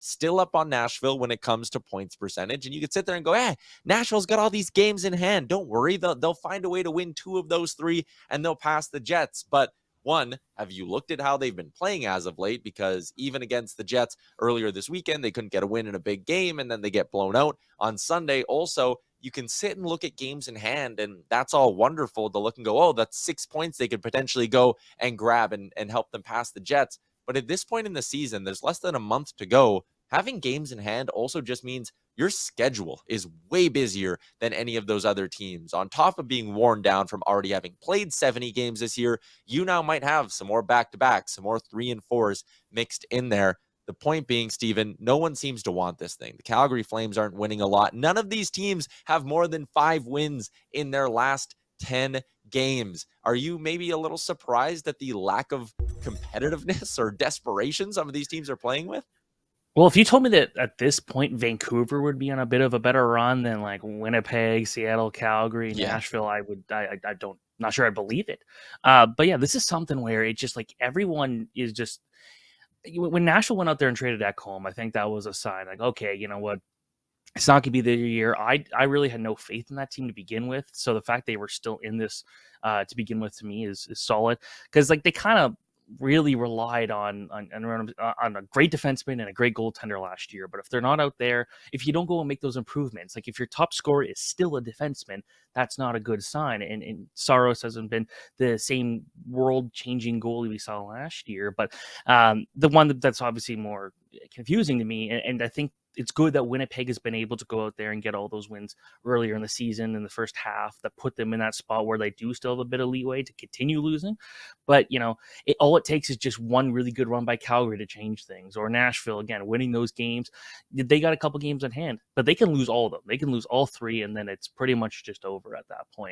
still up on Nashville when it comes to points percentage. And you could sit there and go, hey, Nashville's got all these games in hand. Don't worry. They'll find a way to win 2 of those 3 and they'll pass the Jets. But one, have you looked at how they've been playing as of late? Because even against the Jets earlier this weekend, they couldn't get a win in a big game, and then they get blown out on Sunday. Also, you can sit and look at games in hand, and that's all wonderful to look and go, oh, that's 6 points they could potentially go and grab and help them pass the Jets. But at this point in the season, there's less than a month to go. Having games in hand also just means your schedule is way busier than any of those other teams. On top of being worn down from already having played 70 games this year, you now might have some more back-to-backs, some more 3 and 4s mixed in there. The point being, Steven, no one seems to want this thing. The Calgary Flames aren't winning a lot. None of these teams have more than 5 wins in their last 10 games. Are you maybe a little surprised at the lack of competitiveness or desperation some of these teams are playing with? Well, if you told me that at this point Vancouver would be on a bit of a better run than like Winnipeg, Seattle, Calgary, Nashville, I don't, not sure I believe it. But yeah, this is something where it's just like everyone is just, when Nashville went out there and traded Ekholm, I think that was a sign like, okay, you know what? It's not going to be the year. I really had no faith in that team to begin with. So the fact they were still in this to begin with, to me, is solid, because like they kind of really relied on a great defenseman and a great goaltender last year. But if they're not out there, if you don't go and make those improvements, like if your top scorer is still a defenseman, that's not a good sign. And Saros hasn't been the same world-changing goalie we saw last year. But the one that's obviously more confusing to me, and I think it's good that Winnipeg has been able to go out there and get all those wins earlier in the season in the first half that put them in that spot where they do still have a bit of leeway to continue losing. But, you know, all it takes is just one really good run by Calgary to change things, or Nashville, again, winning those games. They got a couple games in hand, but they can lose all of them. They can lose all 3, and then it's pretty much just over at that point.